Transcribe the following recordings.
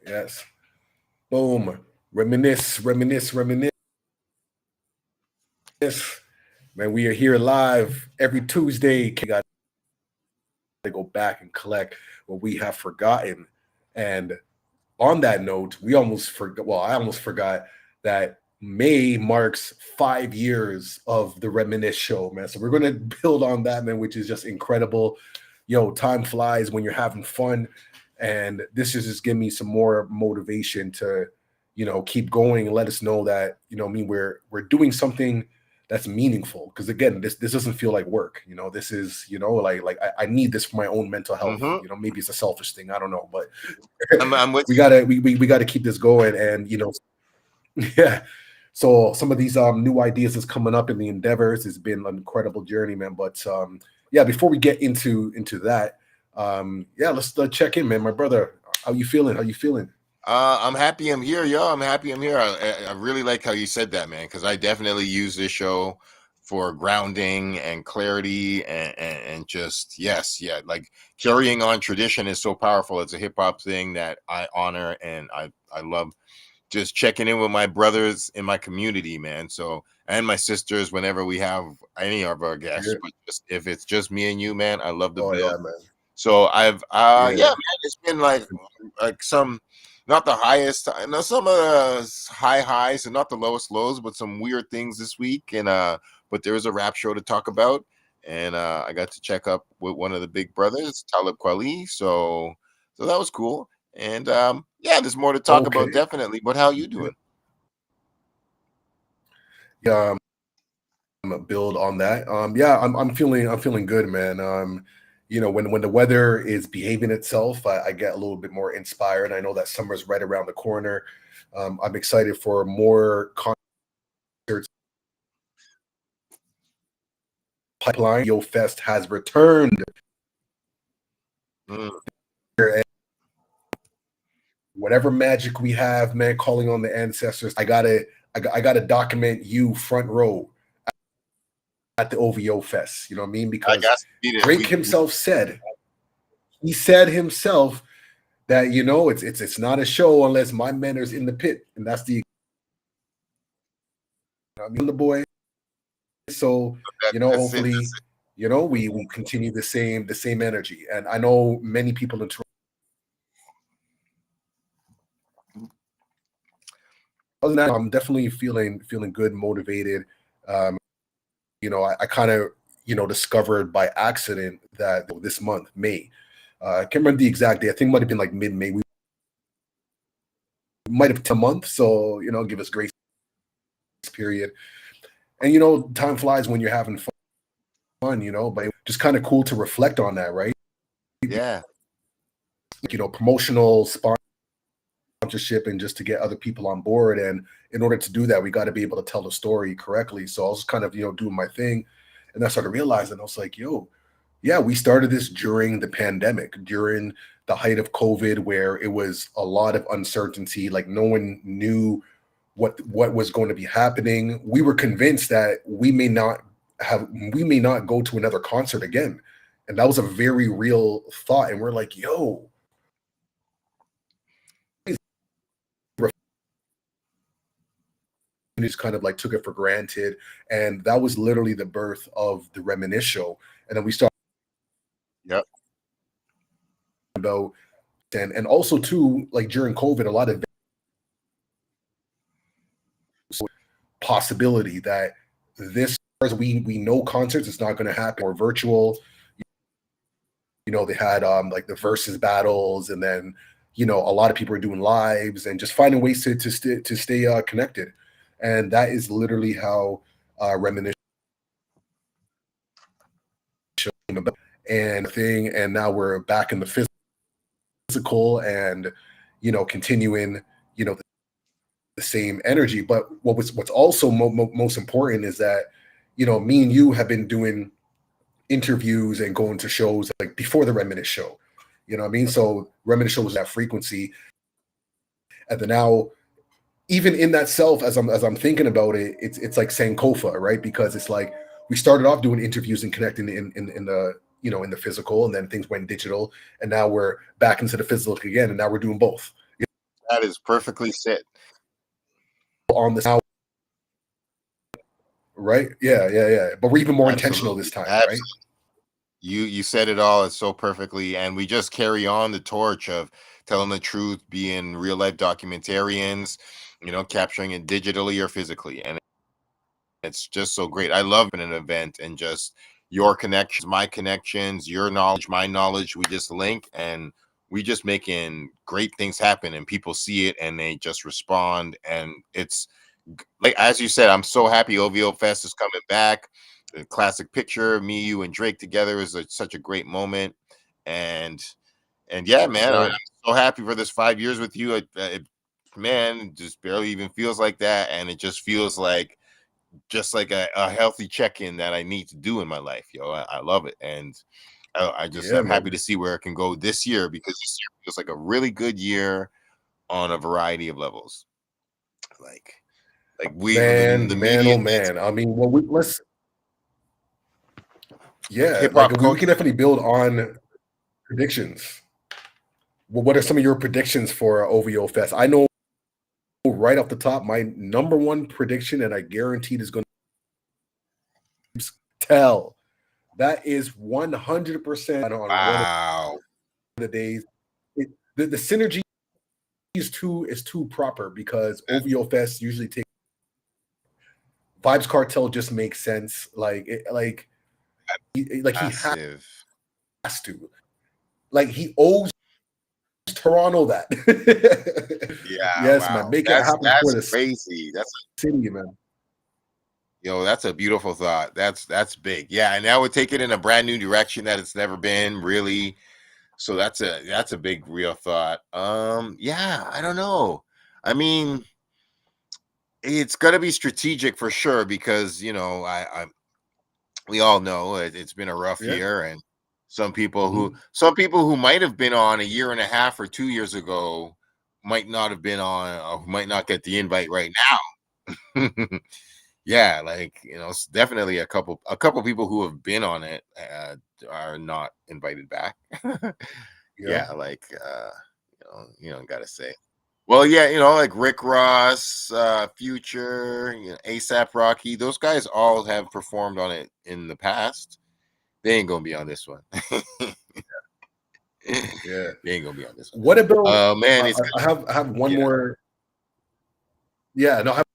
Yes. Boom. Reminisce. Man, we are here live every Tuesday. We got to go back and collect what we have forgotten. And on that note, we almost forgot. Well, I almost forgot that May marks 5 years of the Reminisce Show, man. So we're going to build on that, man, which is just incredible. Yo, time flies when you're having fun. And this is just giving me some more motivation to, keep going and let us know that, we're doing something that's meaningful. Because again, this doesn't feel like work. This is, I need this for my own mental health. Mm-hmm. Maybe it's a selfish thing. I don't know, but I'm with we you. gotta keep this going. And yeah. So some of these new ideas is coming up in the endeavors. It's been an incredible journey, man. But yeah, before we get into that, yeah, let's check in, man. My brother, how you feeling? I'm happy I'm here, yo. I'm happy I'm here. I really like how you said that, man, because I definitely use this show for grounding and clarity and just, yes, yeah, like carrying on tradition is so powerful. It's a hip hop thing that I honor, and I love just checking in with my brothers in my community, man. So, and my sisters whenever we have any of our guests. Yeah. But just, if it's just me and you, man, I love the Oh build. yeah, man. So I've Yeah. yeah, man, it's been like some, not the highest, no, some high highs and not the lowest lows, but some weird things this week. And but there is a rap show to talk about, and I got to check up with one of the big brothers, Talib Kweli. So that was cool. And yeah, there's more to talk about, Okay. definitely. But how you doing? Yeah. Build on that. Yeah, I'm feeling good, man. When the weather is behaving itself, I get a little bit more inspired. I know that summer's right around the corner. I'm excited for more concerts. Pipeline OVO Fest has returned. Mm. Whatever magic we have, man, calling on the ancestors. I gotta document you front row at the OVO Fest. You know what I mean? I Because got to beat it. Drake himself said himself that it's not a show unless my men is in the pit, and that's the boy. So hopefully, we continue the same energy, and I know many people in Toronto. Other than that, I'm definitely feeling good, motivated. I kind of discovered by accident that this month, May, I can't remember the exact day. I think it might have been like mid-May. We might have a month, so give us grace period. And time flies when you're having fun, but just kind of cool to reflect on that, right? Yeah. Promotional sponsorship and just to get other people on board. And in order to do that, we got to be able to tell the story correctly. So I was kind of, doing my thing. And I started realizing, I was like, yeah, we started this during the pandemic, during the height of COVID, where it was a lot of uncertainty. Like no one knew what was going to be happening. We were convinced that we may not go to another concert again. And that was a very real thought. And we're like, just kind of like took it for granted. And that was literally the birth of the Reminisce Show. And then we started about, and also too, like during COVID, a lot of possibility that this, as we know, concerts, it's not going to happen, or virtual. They had like the versus battles, and then a lot of people are doing lives and just finding ways to stay connected. And that is literally how Reminisce came about and thing. And now we're back in the physical and continuing the same energy. But what's also most important is that me and you have been doing interviews and going to shows like before the Reminisce Show. You know what I mean? So Reminisce Show was that frequency. And then now, even in that self, as I'm thinking about it, it's like Sankofa, right? Because it's like we started off doing interviews and connecting in the in the physical, and then things went digital, and now we're back into the physical again, and now we're doing both. That is perfectly said. On this now, right? Yeah. But we're even more intentional this time, Absolutely. right? You said it all so perfectly, and we just carry on the torch of telling the truth, being real life documentarians, capturing it digitally or physically, and it's just so great. I love an event and just your connections, my connections, your knowledge, my knowledge. We just link and we just making great things happen, and people see it and they just respond, and it's like as you said, I'm so happy OVO Fest is coming back. The classic picture, me, you, and Drake together is such a great moment, and yeah, man, I'm so happy for this 5 years with you. Man, it just barely even feels like that, and it just feels like a healthy check-in that I need to do in my life, yo. I love it, and I'm happy to see where it can go this year, because this year feels like a really good year on a variety of levels. Like we, man, the man, media, oh man. I mean, well, let's hip like hop we culture. can definitely build on predictions. Well, what are some of your predictions for OVO Fest? I know right off the top, my number one prediction, and I guaranteed is going to tell. That is 100% on one of Wow. the days. The synergy is too proper, because OVO Fest usually takes Vibes Cartel just makes sense. He Massive. has to. Like he owes Toronto that. Yeah, Yes, wow. man. Make it That's happen for the crazy. city, man. That's a beautiful thought. That's big. Yeah, and that would take it in a brand new direction that it's never been, really. So that's a big real thought. Yeah, I don't know. I mean, it's got to be strategic for sure, because we all know it's been a rough Yeah. year, and some people who might have been on a year and a half or 2 years ago might not have been on, or might not get the invite right now. Yeah, it's definitely a couple people who have been on it are not invited back. Yeah. Yeah, gotta say. Well, yeah, like Rick Ross, Future, ASAP Rocky, those guys all have performed on it in the past. They ain't gonna be on this one. Yeah. They ain't gonna be on this one. What about Man, I have one more. Yeah, no, I have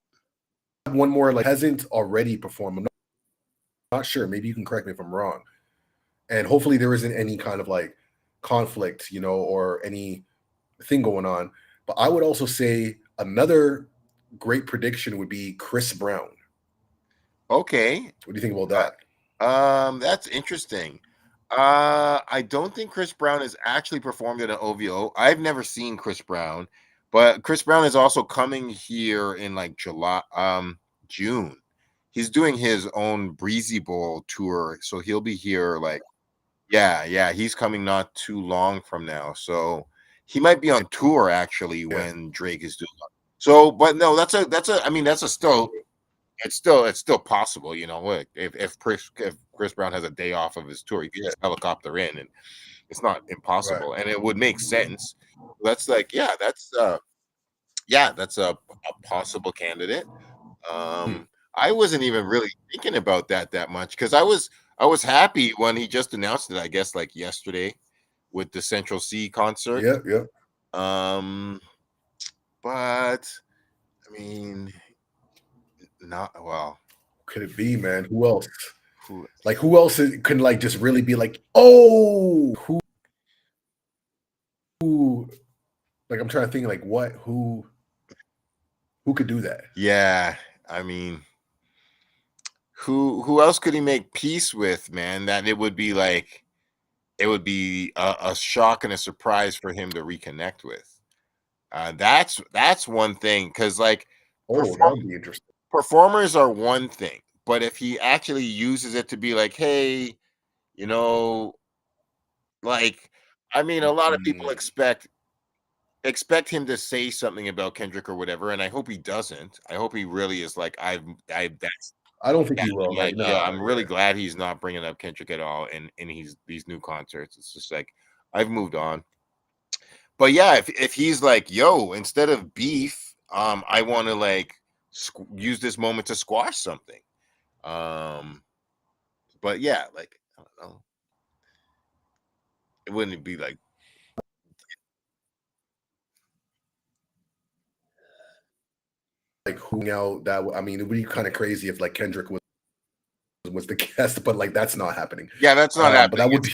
one more, like hasn't already performed. I'm not sure. Maybe you can correct me if I'm wrong. And hopefully there isn't any kind of like conflict, or any thing going on. But I would also say another great prediction would be Chris Brown. okay. What do you think about that? That's interesting. I don't think Chris Brown has actually performed at an OVO. I've never seen Chris Brown, but Chris Brown is also coming here in like June. He's doing his own Breezy Bowl tour, so he'll be here yeah, he's coming not too long from now. So he might be on tour actually when Drake is doing it. So, but no, I mean, that's a still it's still possible, if Chris Brown has a day off of his tour, he can just helicopter in, and it's not impossible, and it would make sense. That's that's a possible candidate. I wasn't even really thinking about that much, because I was happy when he just announced it, I guess like yesterday, with the Central C concert. Yeah. But I mean, not well. Could it be, man? Who else? Who Who else can like just really be like, oh, who? Like I'm trying to think, like what? Who could do that? Yeah, I mean, who else could he make peace with, man? That it would be a shock and a surprise for him to reconnect with. That's one thing, because Oh, that would be interesting. performers are one thing, but if he actually uses it to be like, hey, you know, I mean, a lot of people expect him to say something about Kendrick or whatever, and I hope he doesn't. I hope he really is like, that's I don't think he will. Like, I'm really glad he's not bringing up Kendrick at all in these new concerts. It's just like, I've moved on. But yeah, if he's like, yo, instead of beef, I want to like use this moment to squash something. But yeah, like I don't know, it wouldn't be like who out that. I mean, it would be kind of crazy if like Kendrick was the guest, but like that's not happening. yeah, that's not But happening. that would be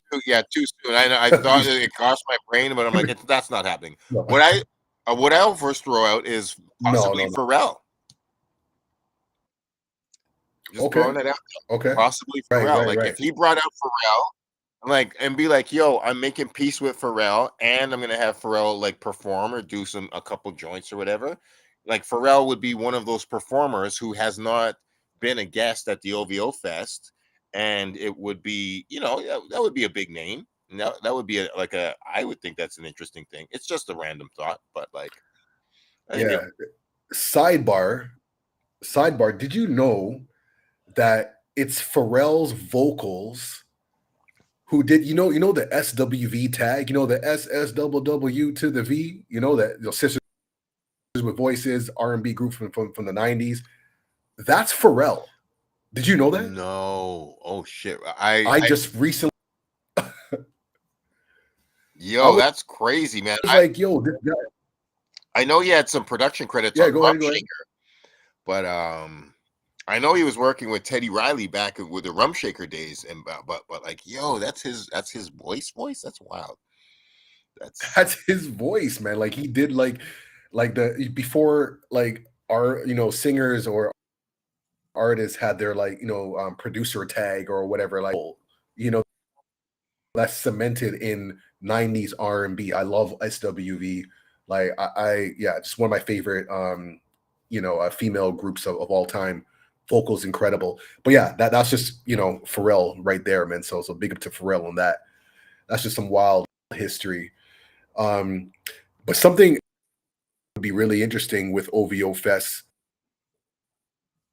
Too soon. I thought it crossed my brain, but I'm like, that's not happening. no, What I'll first throw out is possibly no. Pharrell. Just Okay, throwing it out. okay, Possibly Pharrell. Like right. if he brought out Pharrell, like and be like, yo, I'm making peace with Pharrell, and I'm gonna have Pharrell like perform or do a couple joints or whatever. Like Pharrell would be one of those performers who has not been a guest at the OVO Fest, and it would be, that would be a big name. That would be I would think that's an interesting thing. It's just a random thought, but like, Yeah. Sidebar. Did you know that it's Pharrell's vocals who did the SWV tag, the SSWW to the V, that Sisters with Voices R&B group from the 90s. That's Pharrell. Did you know that? No. Oh shit. I just recently Yo, that's crazy, man. was like, yo, this guy. I know he had some production credits Yeah, on go ahead. but I know he was working with Teddy Riley back with the Rum Shaker days, and but like, yo, that's his voice. That's wild. That's his voice, man. Like he did like the before like our singers or artists had their like producer tag or whatever, like that's cemented in 90s R&B. I love SWV. Like I yeah, it's one of my favorite female groups of all time. Vocals incredible. But yeah, that's just Pharrell right there, man. So big up to Pharrell on that. That's just some wild history. But something would be really interesting with OVO Fest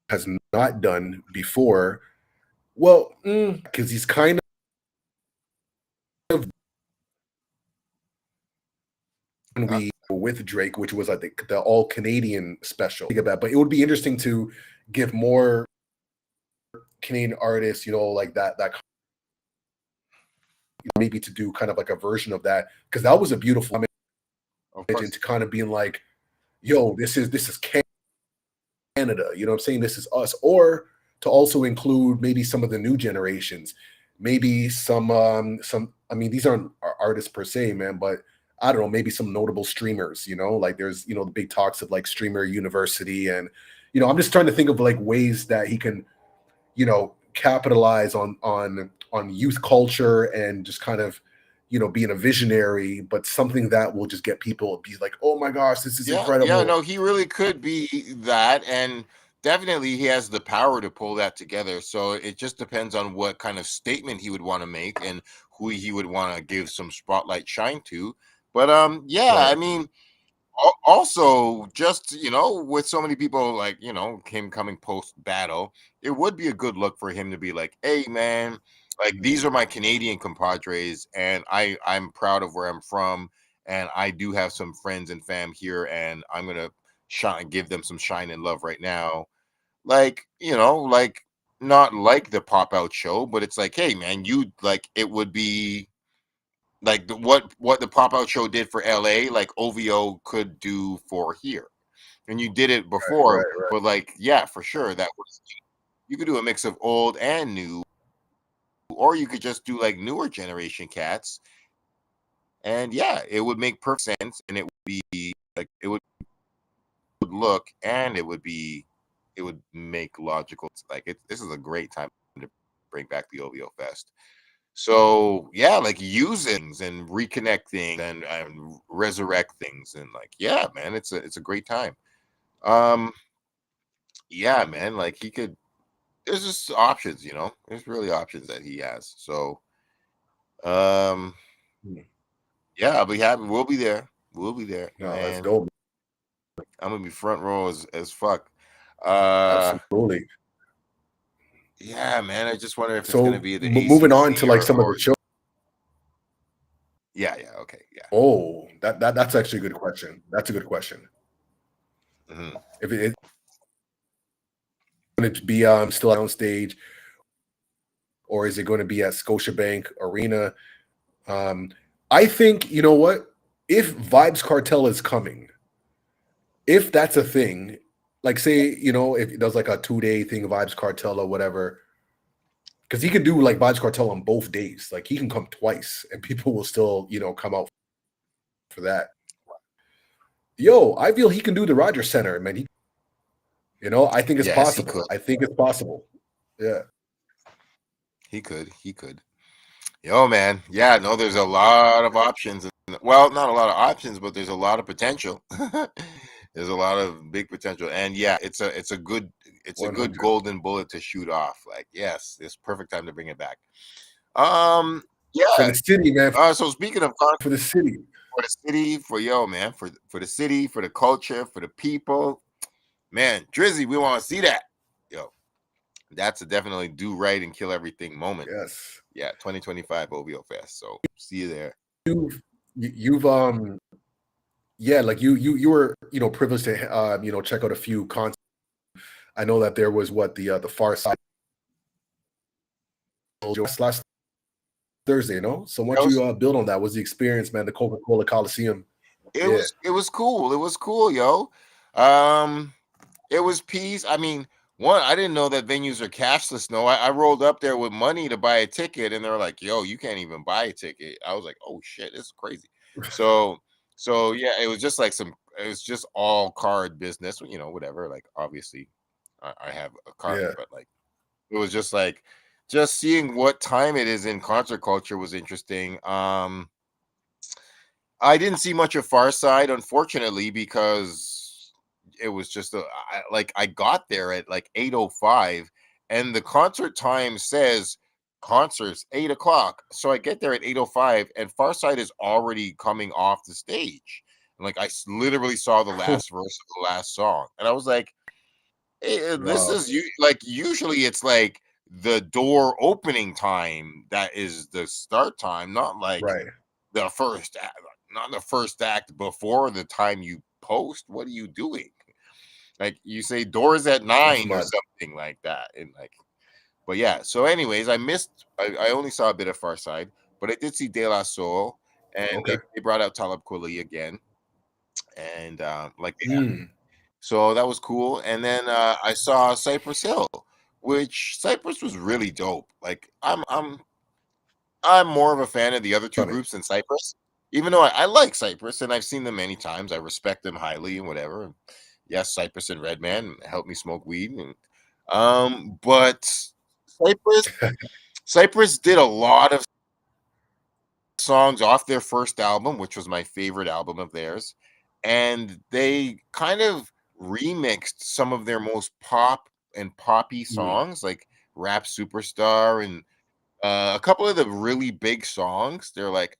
has not done before. Well, because he's kind of we with Drake, which was I think the all Canadian special. But it would be interesting to give more Canadian artists, like that maybe to do kind of like a version of that, because that was a beautiful image to kind of being like, yo, this is Canada, you know what I'm saying? This is us. Or to also include maybe some of the new generations, maybe some I mean, these aren't artists per se, man, but I don't know, maybe some notable streamers, like there's the big talks of like Streamer University, and I'm just trying to think of like ways that he can capitalize on youth culture and just kind of being a visionary, but something that will just get people to be like, oh my gosh, this is incredible. Yeah, no, he really could be that, and definitely he has the power to pull that together. So it just depends on what kind of statement he would want to make and who he would want to give some spotlight shine to. But yeah, right. I mean, also just with so many people like him coming post battle, it would be a good look for him to be like, hey man, like these are my Canadian compadres, and I'm proud of where I'm from, and I do have some friends and fam here, and I'm gonna give them some shine and love right now. Like like not like the pop out show, but it's like, hey man, you like it would be like what the pop out show did for LA, like OVO could do for here. And you did it before, right. But like, yeah, for sure, that was, you could do a mix of old and new, or you could just do like newer generation cats. And yeah, it would make perfect sense, and it would be like it would look, and it would make logical. Like this is a great time to bring back the OVO Fest. So yeah, like use things and reconnect things and resurrect things, and like, yeah, man, it's a great time. Yeah, man, like he could. There's just options, There's really options that he has. So, yeah, I'll be happy. We'll be there. We'll be there. No, let's go. I'm gonna be front row as fuck. Absolutely. Yeah, man. I just wonder if it's gonna be the moving on to like some or, of the shows. Yeah, okay, yeah. Oh, that's actually a good question. That's a good question. Mm-hmm. If it's going to be still on stage, or is it going to be at Scotiabank Arena? I think, you know what? If Vibes Cartel is coming, if that's a thing, like say, you know, if it does like a 2-day thing, Vibes Cartel or whatever, because he could do like Vibes Cartel on both days. Like he can come twice and people will still, you know, come out for that. Yo, I feel he can do the Rogers Center, man. You know, I think it's Yes, he possible. could. I think it's possible. Yeah. He could. Yo, man. Yeah, no, there's a lot of options. Well, not a lot of options, but there's a lot of potential. There's a lot of big potential. And yeah, it's a good 100 golden bullet to shoot off. Like, yes, it's perfect time to bring it back. Yeah. for the city, man. So speaking of For the city. for the city, for man, for the city, for the culture, for the people, man, Drizzy, we want to see that. Yo, that's a definitely do right and kill everything moment. Yes. Yeah, 2025 OVO Fest. So see you there. You've yeah, like you were, you know, privileged to you know, check out a few concerts. I know that there was the Far Side last Thursday, no? So why don't you build on that? Was the experience, man, the Coca-Cola Coliseum? It was cool. It was cool, yo. It was peace. I mean, one, I didn't know that venues are cashless. No, I rolled up there with money to buy a ticket, and they were like, "Yo, you can't even buy a ticket." I was like, "Oh shit, this is crazy." So, yeah, it was just like it was just all card business, you know, whatever. Like, obviously, I have a card, Yeah. but like, it was just like, just seeing what time it is in concert culture was interesting. I didn't see much of Far Side, unfortunately, because it was just I got there at like 8:05, and the concert time says concerts 8 o'clock. So I get there at 8:05, and Far Side is already coming off the stage. And like literally saw the last verse of the last song, and I was like, hey, this Wow. is like usually it's like the door opening time that is the start time, not like Right. the first act, not the first act before the time you post. What are you doing? Like you say doors at That's 9 or mad. something like that. And like, but yeah. So, anyways, I only saw a bit of Far Side, but I did see De La Soul, and Okay. they brought out Talib Kweli again, and like Mm. so that was cool. And then I saw Cypress Hill, which Cypress was really dope. Like I'm more of a fan of the other two Funny. groups than Cypress. Even though I like Cypress and I've seen them many times, I respect them highly and whatever. Yes, Cypress and Redman helped me smoke weed, and but Cypress Cypress did a lot of songs off their first album, which was my favorite album of theirs, and they kind of remixed some of their most pop and poppy Mm. songs, like Rap Superstar and a couple of the really big songs. They're like,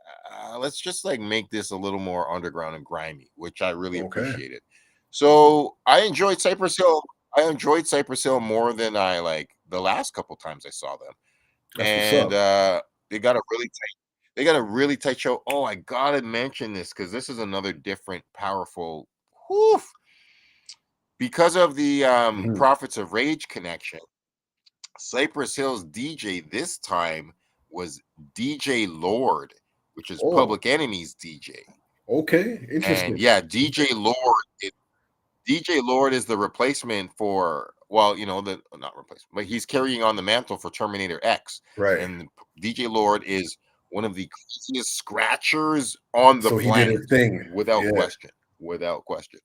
let's just like make this a little more underground and grimy, which I really Okay. appreciated. So I enjoyed Cypress Hill. I enjoyed Cypress Hill more than I like the last couple times I saw them, That's what's and up. they got a really they got a really tight show. Oh, I gotta mention this because this is another different, powerful, whew, because of the Mhm. Prophets of Rage connection. Cypress Hill's DJ this time was DJ Lord, which is Oh, Public Enemy's DJ. okay. And Interesting. yeah, DJ Lord is the replacement for, well, you know, the not replacement, but he's carrying on the mantle for Terminator X. Right. And DJ Lord is one of the craziest scratchers on the So he did planet, his thing. without Yeah. question. Without question.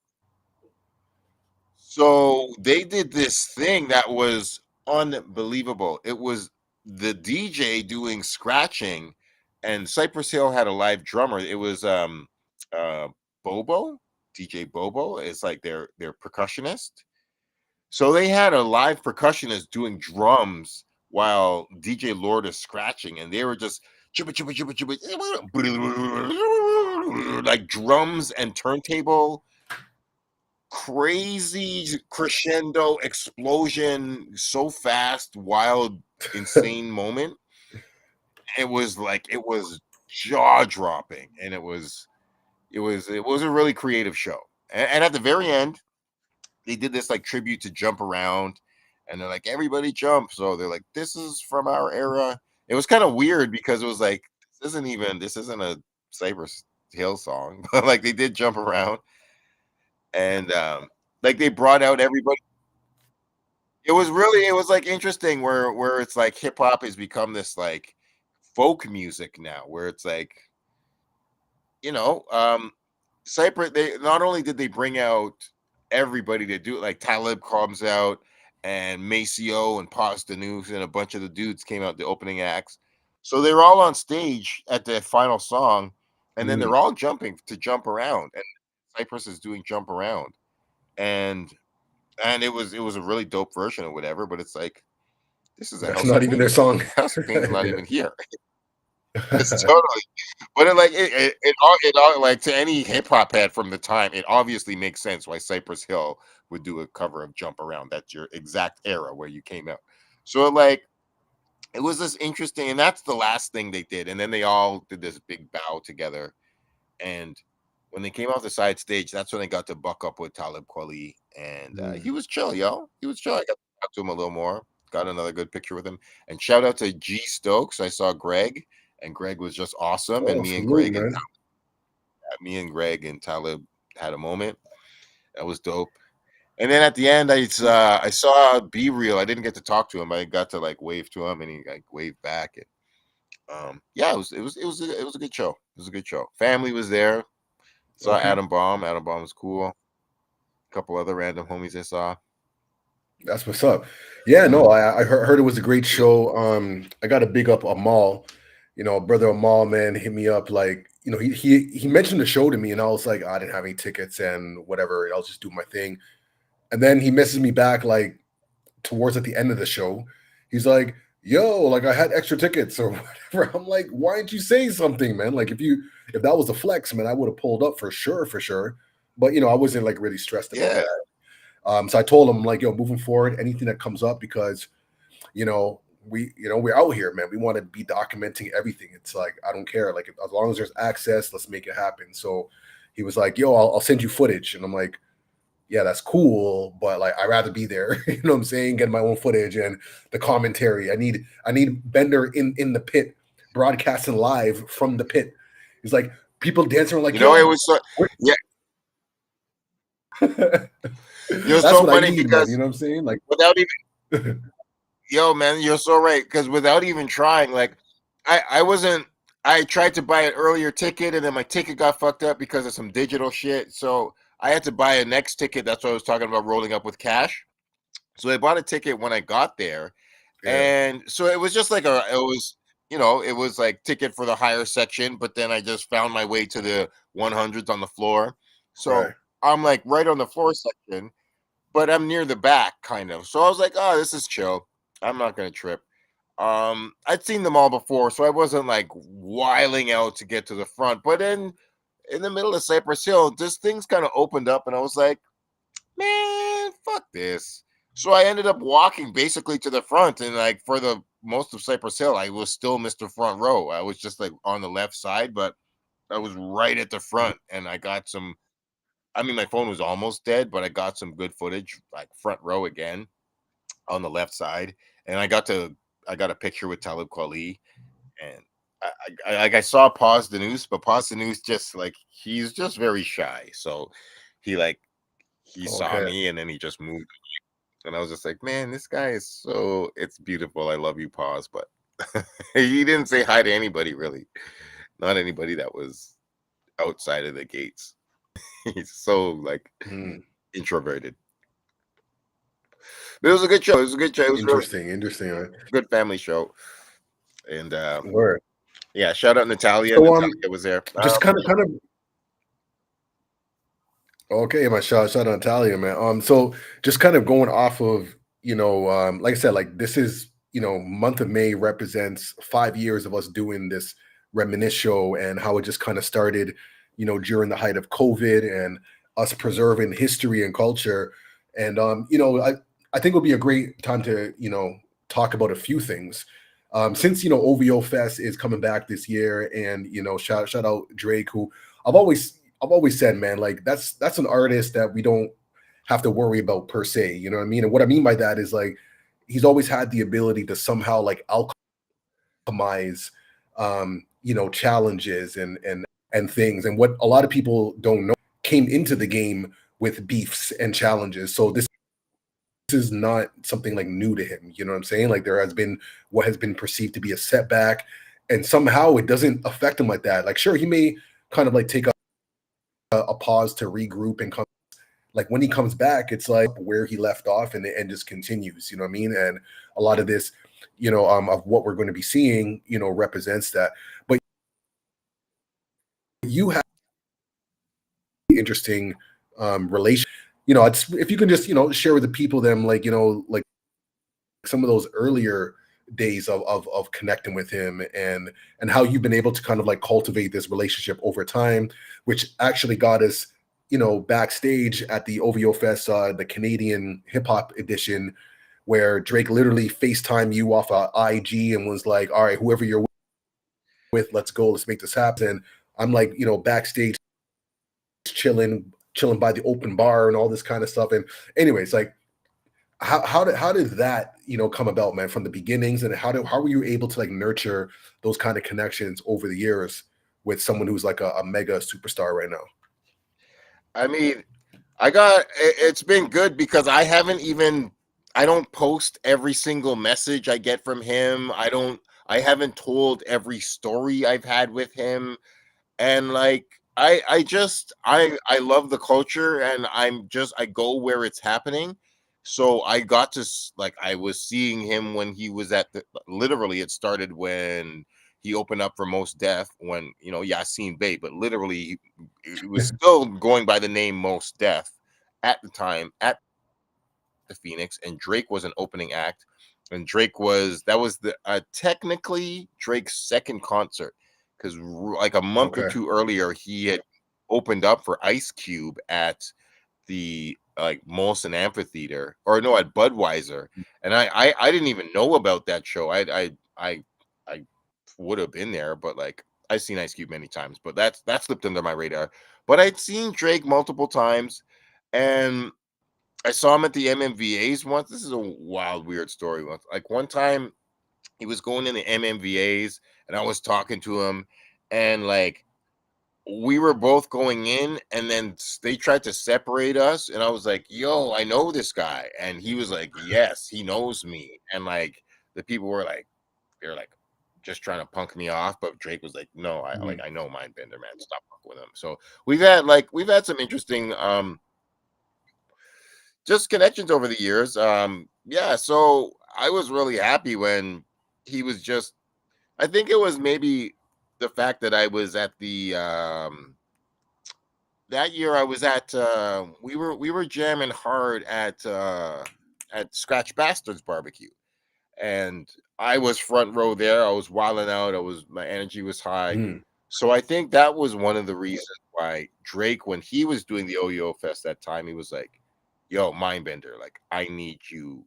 So they did this thing that was unbelievable. It was the DJ doing scratching, and Cypress Hill had a live drummer. It was uh Bobo, DJ Bobo is like their percussionist. So they had a live percussionist doing drums while DJ Lord is scratching, and they were just chibba, chibba, chibba, chibba, like drums and turntable, crazy crescendo explosion, so fast, wild, insane moment. It was like, it was jaw dropping, and it was a really creative show. And at the very end, they did this like tribute to Jump Around, and they're like, everybody jump. So they're like, this is from our era. It was kind of weird because it was like, this isn't a Cypress Hill song, but like they did Jump Around, and like they brought out everybody. It was like interesting where it's like hip hop has become this like folk music now, where it's like, you know, Cypress, they not only did they bring out everybody to do it, like Talib comes out and Maceo and Paz Deneuve and a bunch of the dudes came out, the opening acts. So they were all on stage at the final song, and then they're all jumping to Jump Around, and Cypress is doing Jump Around. And it was a really dope version or whatever, but it's like, this is a That's House of not even their Pain. song. House of Pain's not even here. It's totally, but it all like, to any hip hop head from the time, it obviously makes sense why Cypress Hill would do a cover of Jump Around. That's your exact era where you came out. So like, it was this interesting, and that's the last thing they did. And then they all did this big bow together. And when they came off the side stage, that's when they got to buck up with Talib Kweli, and he was chill, yo. He was chill. I got to talk to him a little more. Got another good picture with him. And shout out to G Stokes. I saw Greg, and Greg was just awesome. And Oh, salute, man. me and Greg and Talib had a moment. That was dope. And then at the end, I saw Be Real. I didn't get to talk to him. I got to like wave to him, and he like waved back. And yeah, it was a good show. It was a good show. Family was there. Saw Okay. Adam Bomb. Adam Bomb was cool. A couple other random homies I saw. That's what's up. Yeah, no, I heard it was a great show. I got to big up Amal. You know, brother Amal, man, hit me up like, you know, he mentioned the show to me, and I was like, I didn't have any tickets and whatever. I'll just do my thing. And then he messaged me back like towards at the end of the show. He's like, yo, like I had extra tickets or whatever. I'm like, why didn't you say something, man? Like if that was a flex, man, I would have pulled up for sure. But you know, I wasn't like really stressed about that. So I told him like, yo, moving forward, anything that comes up, because we're out here, man. We want to be documenting everything. It's like, I don't care. Like as long as there's access, let's make it happen. So he was like, yo, I'll send you footage. And I'm like, yeah, that's cool, but like I'd rather be there. You know what I'm saying? Get my own footage and the commentary. I need Bender in the pit, broadcasting live from the pit. He's like, people dancing like, it was so, yeah. You're that's so what funny I need, because, man. You know what I'm saying? Like without even yo, man, you're so right. Because without even trying, like I tried to buy an earlier ticket, and then my ticket got fucked up because of some digital shit. So I had to buy a next ticket. That's what I was talking about, rolling up with cash. So I bought a ticket when I got there. And so it was just like it was like ticket for the higher section, but then I just found my way to the 100s on the floor. So I'm like right on the floor section, but I'm near the back kind of. So I was like, oh, this is chill. I'm not going to trip. I'd seen them all before, so I wasn't like wiling out to get to the front. But then in the middle of Cypress Hill, just things kind of opened up, and I was like, man, fuck this. So I ended up walking basically to the front, and like for the most of Cypress Hill, I was still Mr. Front Row. I was just like on the left side, but I was right at the front, and I got some. I mean, my phone was almost dead, but I got some good footage, like front row again on the left side, and I got a picture with Talib Kweli, and I saw Paz Deneuve, but Paz Deneuve just like he's just very shy, so he saw me and then he just moved, and I was just like, man, this guy is it's beautiful. I love you, Paz, but he didn't say hi to anybody really, not anybody that was outside of the gates. He's so like introverted. But it was a good show. It was interesting. Right? Good family show. And Word. Yeah, shout out Natalia. So, Natalia was there. Just kind of. Okay, my shout out Natalia, man. So just kind of going off of, like I said, like this is, month of May represents 5 years of us doing this Reminisce Show, and how it just kind of started, during the height of COVID and us preserving history and culture. And I think it would be a great time to, talk about a few things. Since OVO Fest is coming back this year, and shout out Drake, who I've always said, man, like that's an artist that we don't have to worry about per se. You know what I mean? And what I mean by that is like he's always had the ability to somehow like alchemize challenges and things. And what a lot of people don't know, came into the game with beefs and challenges. So this is not something like new to him. You know what I'm saying? Like there has been what has been perceived to be a setback, and somehow it doesn't affect him like that. Like sure, he may kind of like take a pause to regroup and come. Like when he comes back, it's like where he left off and just continues. You know what I mean? And a lot of this, of what we're going to be seeing, represents that. But you have interesting relation. If you can just share with the people them like like some of those earlier days of connecting with him and how you've been able to kind of like cultivate this relationship over time, which actually got us backstage at the OVO Fest, the Canadian hip hop edition, where Drake literally FaceTime you off of IG and was like, all right, whoever you're with, let's go, let's make this happen. And I'm like, backstage chilling by the open bar and all this kind of stuff. And anyways, like how did that come about, man, from the beginnings, and how were you able to like nurture those kind of connections over the years with someone who's like a mega superstar right now? I mean, it's been good because I don't post every single message I get from him. I haven't told every story I've had with him. And like, I love the culture, and I go where it's happening. So I got to I was seeing him when he was literally it started when he opened up for Mos Def, when Yasin Bey, but literally it was still going by the name Mos Def at the time at the Phoenix, and Drake was an opening act, and that was the technically Drake's second concert, because like a month or two earlier he had opened up for Ice Cube at the like Molson Amphitheater, or no, at Budweiser, and I didn't even know about that show. I would have been there, but like I've seen Ice Cube many times, but that slipped under my radar. But I'd seen Drake multiple times, and I saw him at the MMVAs once. This is a wild, weird story. Once, like one time, he was going in the MMVAs, and I was talking to him, and like we were both going in, and then they tried to separate us, and I was like, "Yo, I know this guy," and he was like, "Yes, he knows me," and like the people were like, they're like just trying to punk me off, but Drake was like, "No, I know Mindbender, man. Stop fucking with him." So we've had some interesting just connections over the years. Yeah, so I was really happy when he was just, I think it was maybe the fact that I was at the that year I was at we were jamming hard at Scratch Bastards barbecue, and I was front row there. I was wilding out. My energy was high. So I think that was one of the reasons why Drake, when he was doing the OVO Fest that time, he was like, "Yo, Mindbender, like I need you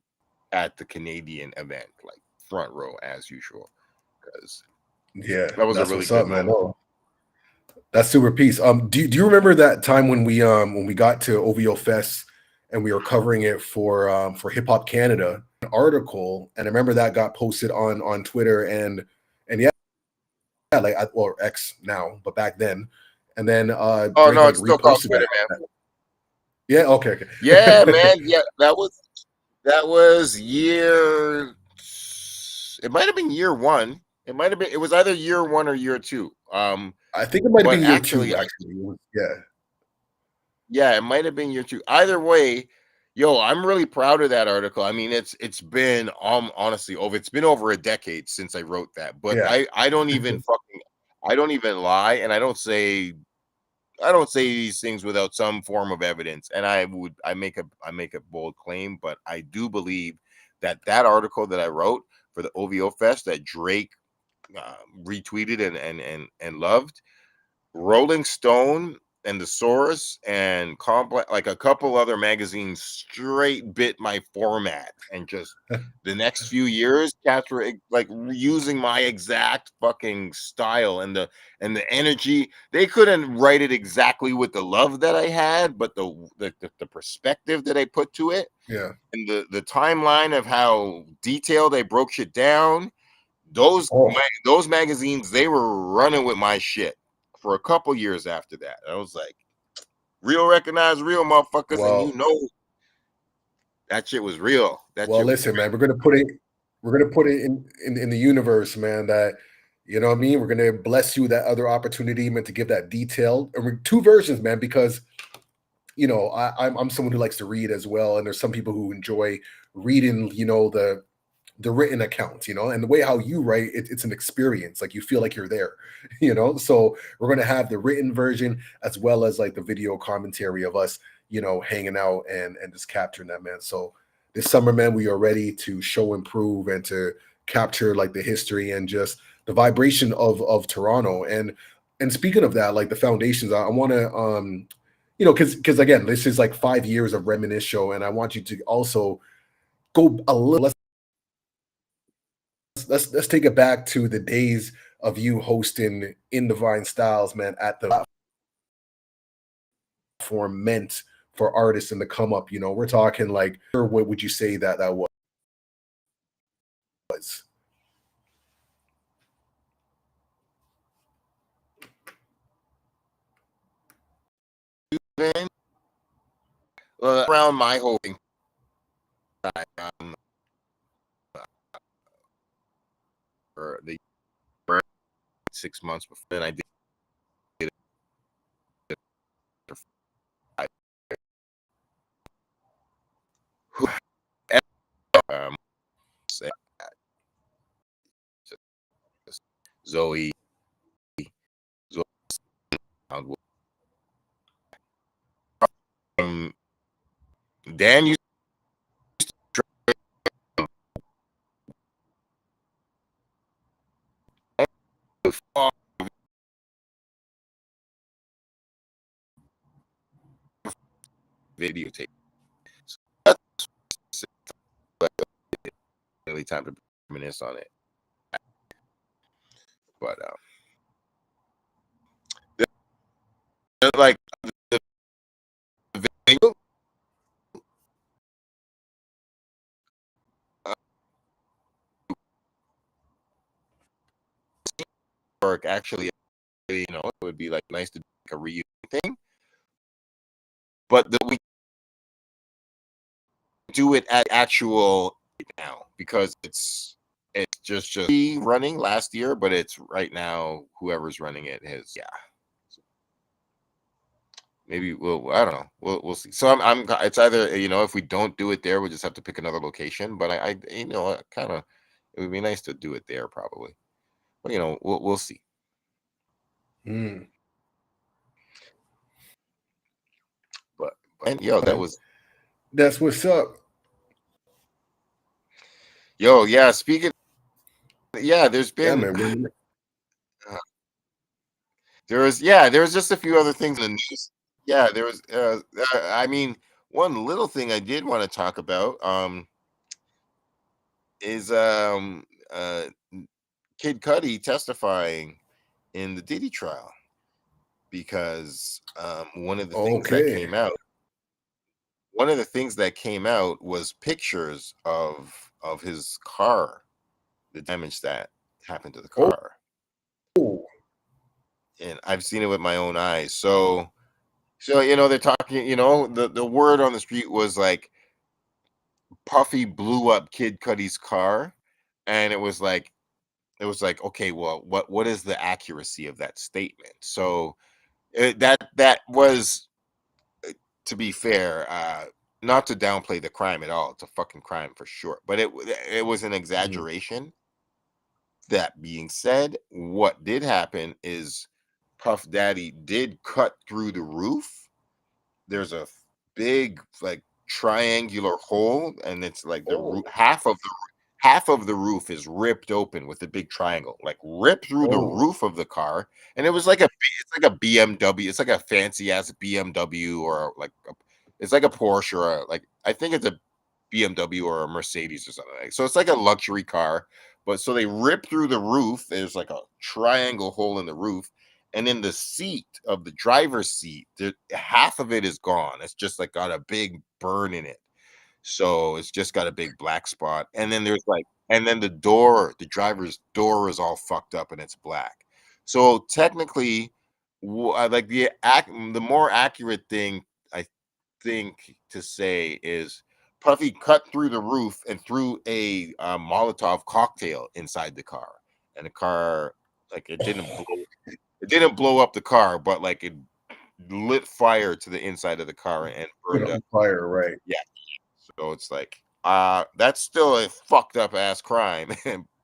at the Canadian event, like front row as usual," because that was a really good moment. No, that's super peace. Do you remember that time when we got to OVO Fest and we were covering it for Hip Hop Canada, an article, and I remember that got posted on Twitter and yeah, like or X now, but back then, and then oh Drake, no, like, it's still called Twitter, man. Yeah, okay. Yeah, man. Yeah, that was year. It might have been year one. It might have been. It was either year one or year two. I think it might have been year actually, two. Actually, yeah. Yeah, it might have been year two. Either way, yo, I'm really proud of that article. I mean, it's been honestly it's been over a decade since I wrote that. But Yeah. I don't even lie, and I don't say these things without some form of evidence. And I make a bold claim, but I do believe that article that I wrote for the OVO Fest that Drake retweeted and loved, Rolling Stone the Source and Complex, like a couple other magazines, straight bit my format, and just the next few years, cats were like using my exact fucking style and the energy. They couldn't write it exactly with the love that I had, but the perspective that I put to it, Yeah. and the timeline of how detailed I broke shit down. Those magazines, they were running with my shit for a couple years after that. I was like, real recognize real, motherfuckers, and you know that shit was real. Listen, man, we're gonna put it in the universe, man. That, you know what I mean? We're gonna bless you that other opportunity, man, to give that detail. And two versions, man, because you know, I'm someone who likes to read as well, and there's some people who enjoy reading, you know, the written accounts, you know, and the way how you write it's an experience, like you feel like you're there, you know. So we're going to have the written version as well as like the video commentary of us, you know, hanging out and just capturing that, man. So this summer, man, we are ready to show, improve, and to capture like the history and just the vibration of Toronto. And speaking of that, like the foundations, I want to you know, because again, this is like 5 years of Reminisce Show, and I want you to also go a little. Let's take it back to the days of you hosting In Divine Styles, man, at the platform meant for artists and the come up. You know, we're talking like, what would you say that was? Around my whole thing, 6 months before then, I did Zoe, Dan used to videotape. So that's really time to reminisce on it. But like the video, work actually, you know, it would be like nice to do like a reunion thing, but we do it at actual now because it's just running last year, but it's right now whoever's running it has maybe I don't know, we'll see. So I'm it's either, you know, if we don't do it there, we'll just have to pick another location, but I you know, kind of, it would be nice to do it there probably, but you know, we'll see. But and yo, that's what's up. Yo, yeah, speaking, there's been man. there was just a few other things in the news. Yeah, there was I mean, one little thing I did want to talk about is Kid Cudi testifying in the Diddy trial, because one of the things that came out was pictures of his car, the damage that happened to the car. And I've seen it with my own eyes. So you know, they're talking, you know, the word on the street was like Puffy blew up Kid Cudi's car, and it was like, okay, well, what is the accuracy of that statement? So that was, to be fair, not to downplay the crime at all. It's a fucking crime for sure, but it was an exaggeration. That being said, what did happen is Puff Daddy did cut through the roof. There's a big like triangular hole, and it's like the roof, half of half of the roof is ripped open with a big triangle, like ripped through the Oh. roof of the car. And it was like it's like a BMW. It's like a fancy ass BMW or like it's like a Porsche or like I think it's a BMW or a Mercedes or something. So it's like a luxury car. But so they rip through the roof. There's like a triangle hole in the roof. And in the seat of the driver's seat, half of it is gone. It's just like got a big burn in it. So it's just got a big black spot. And then and then the driver's door is all fucked up and it's black. So technically, like the more accurate thing I think to say is Puffy cut through the roof and threw a Molotov cocktail inside the car, and the car like it didn't blow up the car, but like it lit fire to the inside of the car and burned up. Fire, right? Yeah. So it's like, that's still a fucked up ass crime.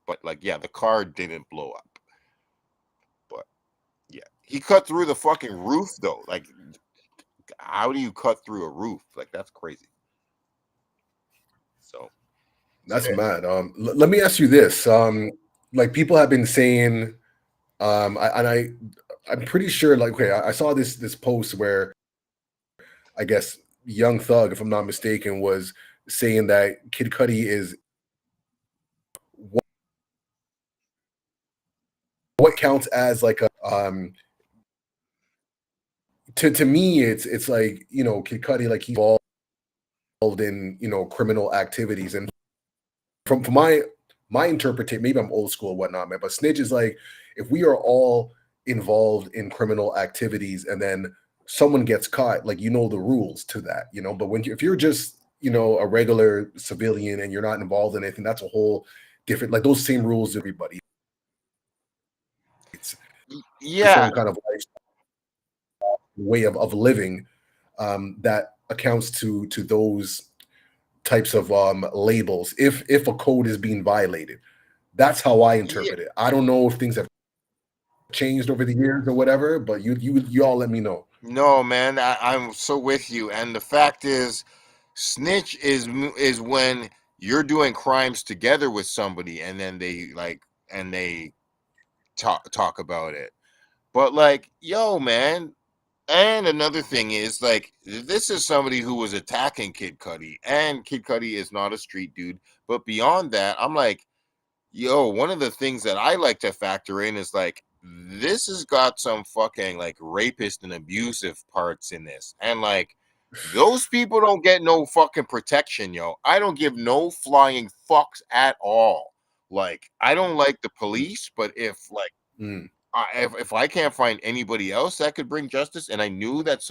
But like, yeah, the car didn't blow up. But yeah, he cut through the fucking roof though. Like, how do you cut through a roof? Like, that's crazy. So That's mad. Let me ask you this. Like people have been saying, I'm pretty sure. Like, okay, I saw this post where I guess Young Thug, if I'm not mistaken, was saying that Kid Cudi is what counts as like a to me it's like, you know, Kid Cudi, like he's involved in, you know, criminal activities. And from my interpretation, maybe I'm old school or whatnot, man, but snitch is like if we are all involved in criminal activities and then someone gets caught, like, you know, the rules to that, you know. But if you're just, you know, a regular civilian and you're not involved in anything, that's a whole different, like those same rules to everybody. It's a certain kind of way of living that accounts to those types of labels if a code is being violated. That's how I interpret it. I don't know if things have changed over the years or whatever, but you all let me know. No, man, I'm so with you. And the fact is, snitch is when you're doing crimes together with somebody, and then they talk about it. But like, yo, man. And another thing is, like, this is somebody who was attacking Kid Cudi, and Kid Cudi is not a street dude. But beyond that, I'm like, yo, one of the things that I like to factor in is like, this has got some fucking like rapist and abusive parts in this. And like, those people don't get no fucking protection, yo. I don't give no flying fucks at all. Like, I don't like the police, but if like, if I can't find anybody else that could bring justice, and I knew that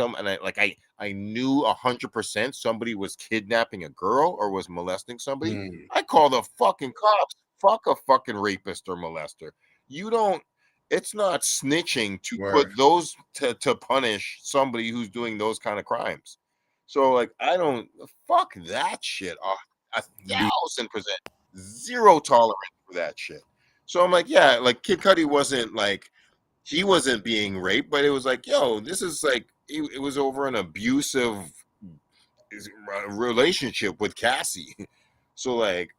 I knew 100% somebody was kidnapping a girl or was molesting somebody, I call the fucking cops. Fuck a fucking rapist or molester. You don't. It's not snitching to put those to punish somebody who's doing those kind of crimes. So like, I don't fuck that shit. 1,000%, zero tolerance for that shit. So I'm like, yeah, like Kid Cudi wasn't like, he wasn't being raped, but it was like, yo, this is like, it was over an abusive relationship with Cassie. So like,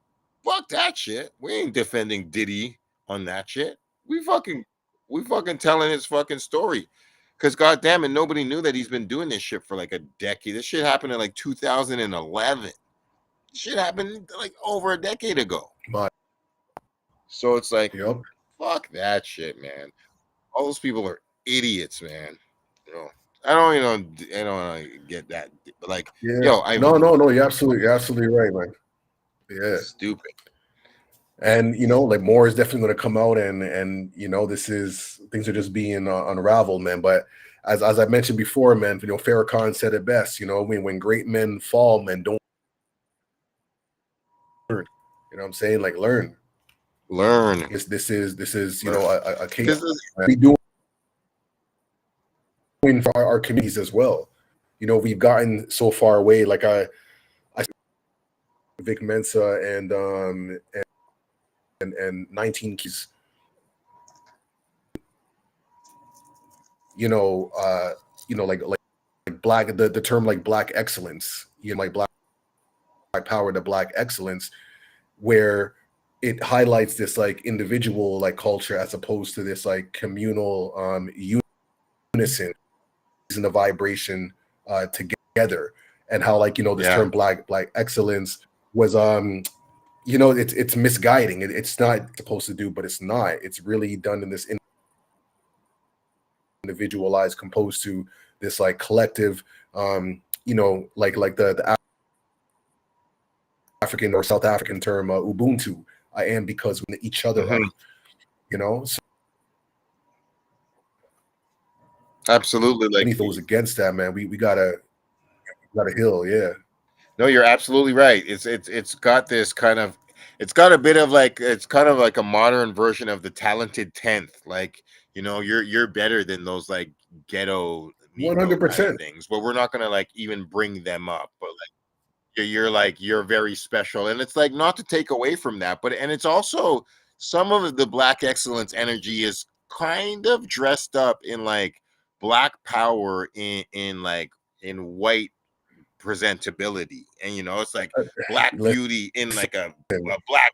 fuck that shit. We ain't defending Diddy on that shit. We fucking telling his fucking story. Cause goddamn it, nobody knew that he's been doing this shit for like a decade. This shit happened in like 2011. Shit happened like over a decade ago. So it's like, fuck that shit, man. All those people are idiots, man. You know, I don't get that. But like, yo, no, you're absolutely right, man. Yeah, stupid. And you know, like more is definitely going to come out, and you know, things are just being unraveled, man. But as I mentioned before, man, you know, Farrakhan said it best. You know, when great men fall, men don't learn. You know what I'm saying? Like learn. This is you know a case we do for our communities as well. You know, we've gotten so far away. Like I Vic Mensa and 19 keys. You know, like black, the term like black excellence, you know, like black power to black excellence, where it highlights this like individual like culture as opposed to this like communal unison and the vibration together, and how like this Yeah. term black excellence was it's misguiding. It's not supposed to do, but it's not. It's really done in this individualized, composed to this like collective, like the African or South African term Ubuntu, and because we each other Mhm. up, so Absolutely. Like, anything goes against that, man, we gotta heal. Yeah. no, you're absolutely right. It's got this kind of, it's got a bit of like, it's kind of like a modern version of the talented 10th. Like, you're better than those like ghetto Negro kind of 100%. things, but we're not gonna like even bring them up. But you're very special, and it's like not to take away from that, but and it's also some of the black excellence energy is kind of dressed up in like black power in like in white presentability, and it's like black Listen, beauty in like a black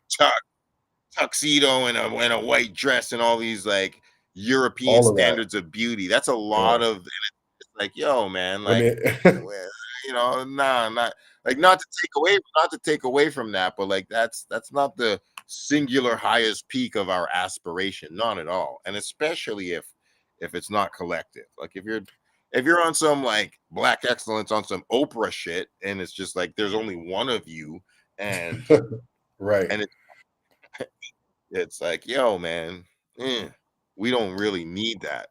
tuxedo and a white dress and all these like European all of that. standards of beauty. That's a Yeah. lot of, like, yo, man, When like, it well, nah, not like, not to take away from that, but like that's not the singular highest peak of our aspiration, not at all. And especially if it's not collective. Like if you're on some like black excellence on some Oprah shit, and it's just like there's only one of you, and right. and it's like, yo, man, we don't really need that.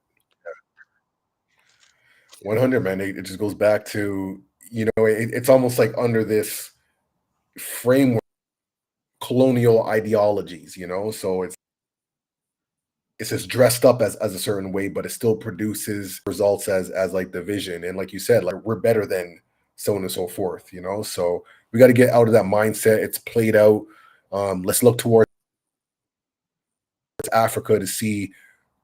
100, man. It just goes back to, it's almost like under this framework, colonial ideologies, so it's just dressed up as a certain way, but it still produces results as like the vision. And like you said, like we're better than so on and so forth. So we got to get out of that mindset. It's played out. Let's look towards Africa to see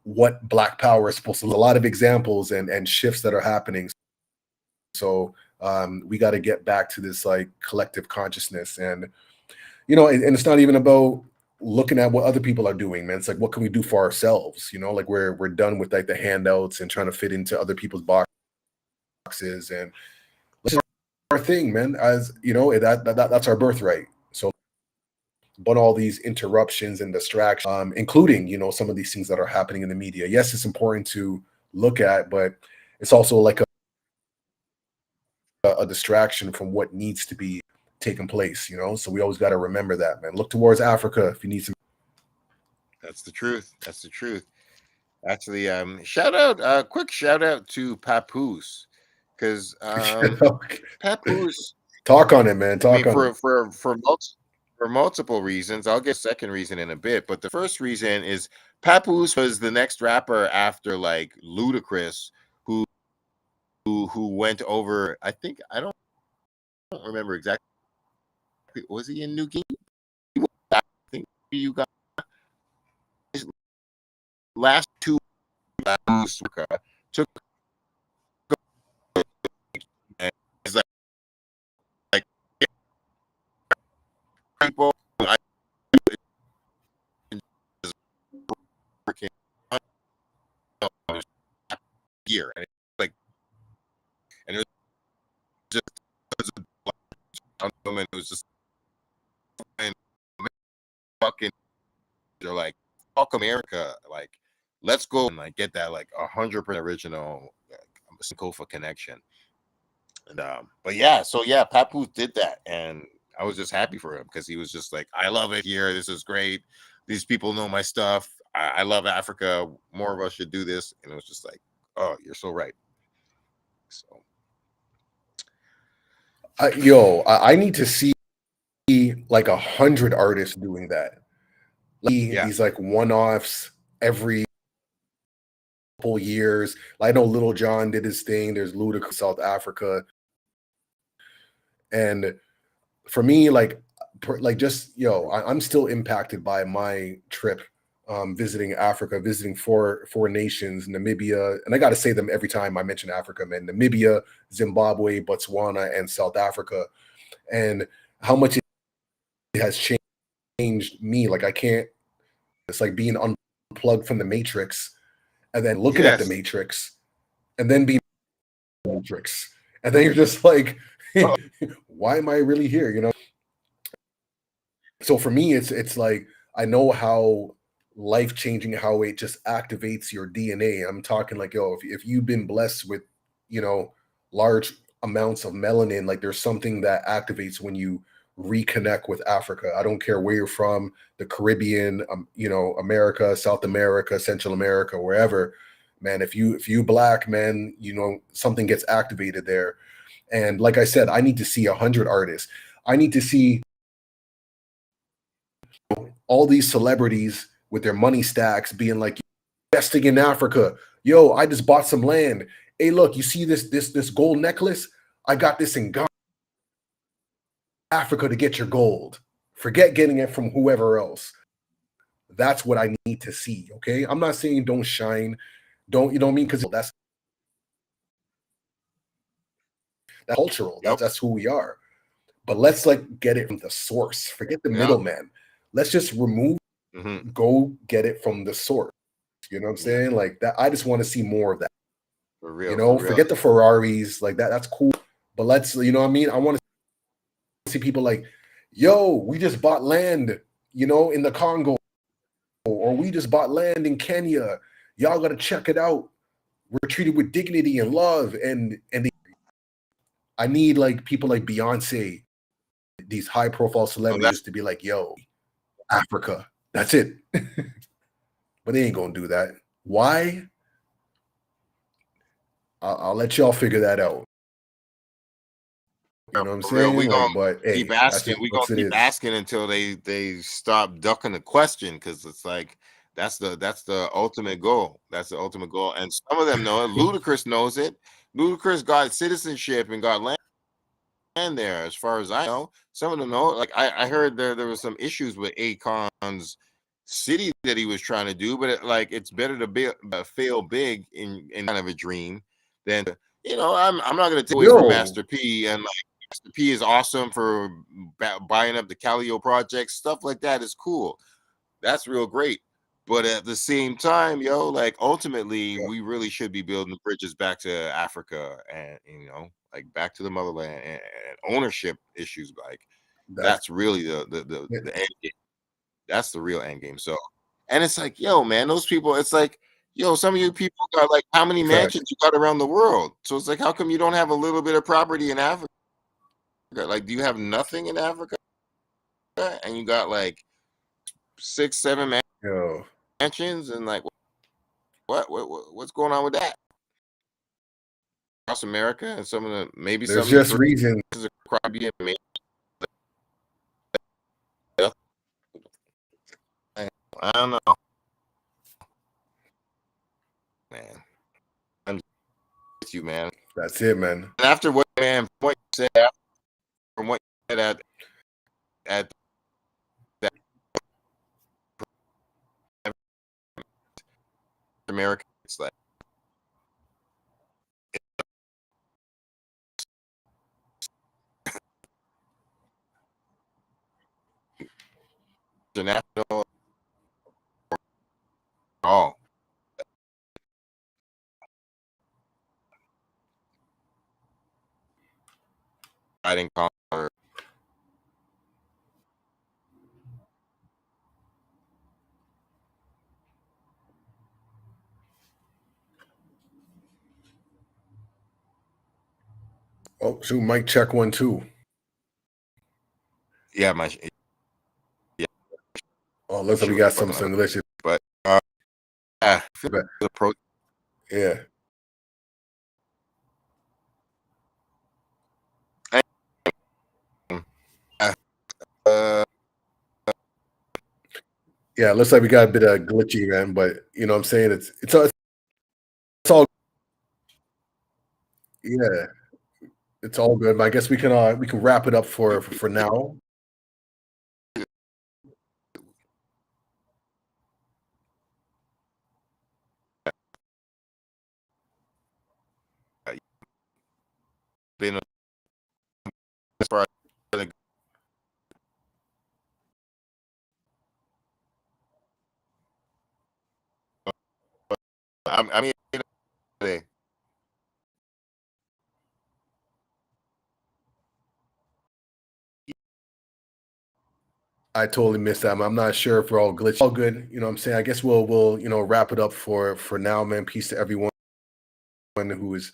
what black power is supposed to look. A lot of examples and shifts that are happening. So we got to get back to this like collective consciousness, and it's not even about looking at what other people are doing, man. It's like, what can we do for ourselves? Like we're done with like the handouts and trying to fit into other people's boxes, and let's do our thing, man. As you know, that's our birthright. So, but all these interruptions and distractions, including some of these things that are happening in the media. Yes, it's important to look at, but it's also like a distraction from what needs to be taking place. So we always got to remember that, man. Look towards Africa if you need some. That's the truth. That's the truth. Actually, shout out, quick shout out to Papoose, because Papoose. Talk on it, man. I Talk mean, on it. for multiple reasons. I'll get a second reason in a bit, but the first reason is Papoose was the next rapper after like Ludacris, who went over. I don't remember exactly. Was he in New Guinea? I think you got his last two Papoose took, and it's like people. I year, and it's like, and it was just it was just fucking, they're like, fuck America, like, let's go and like get that like 100% original Sankofa connection. And but yeah, so yeah, Papoose did that, and I was just happy for him because he was just like, I love it here, this is great, these people know my stuff, I love Africa, more of us should do this. And it was just like, oh, you're so right. So I need to see like 100 artists doing that. yeah. These like one-offs every couple years. Like, I know Little John did his thing. There's Ludacris, South Africa, and for me, like just I'm still impacted by my trip, visiting Africa, visiting four nations, Namibia, and I got to say them every time I mention Africa, man. Namibia, Zimbabwe, Botswana, and South Africa, and how much it has changed changed me. Like I can't. It's like being unplugged from the Matrix, and then looking at the Matrix, and then being the Matrix, and then you're just like, why am I really here? You know. So for me, it's like I know how life changing, how it just activates your DNA. I'm talking like, yo, if you've been blessed with, you know, large amounts of melanin, like there's something that activates when you reconnect with Africa. I don't care where you're from, the Caribbean, you know, America, South America, Central America, wherever, man. If you black, man, you know, something gets activated there. And like I said, I need to see 100 artists. I need to see all these celebrities with their money stacks being like, investing in Africa. Yo, I just bought some land. Hey, look, you see this gold necklace? I got this in Africa to get your gold. Forget getting it from whoever else. That's what I need to see. Okay. I'm not saying don't shine. Don't, you know what I mean? Because that's cultural. That's who we are. But let's like get it from the source. Forget the middleman. Let's just remove, go get it from the source. You know what I'm saying? Like that. I just want to see more of that. For real, you know, forget the Ferraris, like that. That's cool. But let's, you know what I mean? I want to see people like, yo, we just bought land, you know, in the Congo, or we just bought land in Kenya. Y'all got to check it out. We're treated with dignity and love. And I need like people like Beyonce, these high profile celebrities to be like, yo, Africa. That's it. But they ain't going to do that. Why? I'll let y'all figure that out. You know what I'm saying? We gonna but keep hey, asking. We gonna keep asking until they stop ducking the question, because it's like that's the ultimate goal. That's the ultimate goal. And some of them know it. Ludacris knows it. Ludacris got citizenship and got land there. As far as I know, some of them know. Like I heard there was some issues with Akon's city that he was trying to do, but it's better to fail big in kind of a dream than, you know. I'm not gonna take away from Master P, and like Master P is awesome for buying up the Calio projects. Stuff like that is cool. That's real great. But at the same time, yo, like ultimately, we really should be building bridges back to Africa, and, you know, like back to the motherland, and ownership issues. Like that's really the end game. That's the real end game. So, and it's like, yo, man, those people. It's like, yo, some of you people got like how many mansions you got around the world? So it's like, how come you don't have a little bit of property in Africa? Like, do you have nothing in Africa? And you got like 6, 7 mansions, and like, what's going on with that? Across America, and some of the maybe there's some just reasons. I don't know, man. I'm with you, man. That's it, man. And after what you said, from what you said at that America, it's like international. Oh, fighting color. Oh, shoot, mic check 1 2. Yeah, yeah. Oh, looks like we got some glitches. But yeah. Yeah, it looks like we got a bit of glitchy, man. But you know what I'm saying? It's all yeah. It's all good. But I guess we can wrap it up for now. Been I'm here today. I totally missed that. I'm not sure if we're all glitched. All good. You know what I'm saying? I guess we'll wrap it up for now, man. Peace to everyone who is,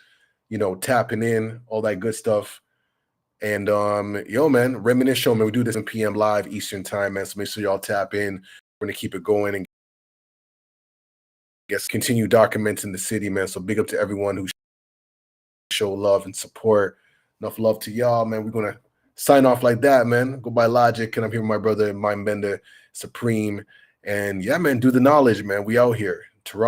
tapping in, all that good stuff. And yo, man, Reminisce Show, man. We do this in PM live Eastern time, man. So make sure y'all tap in. We're gonna keep it going and continue documenting the city, man. So big up to everyone who show love and support. Enough love to y'all, man. We're gonna sign off like that, man. Go by Logik, and I'm here with my brother Mindbender Supreme. And yeah, man, do the knowledge, man. We out here. Toronto.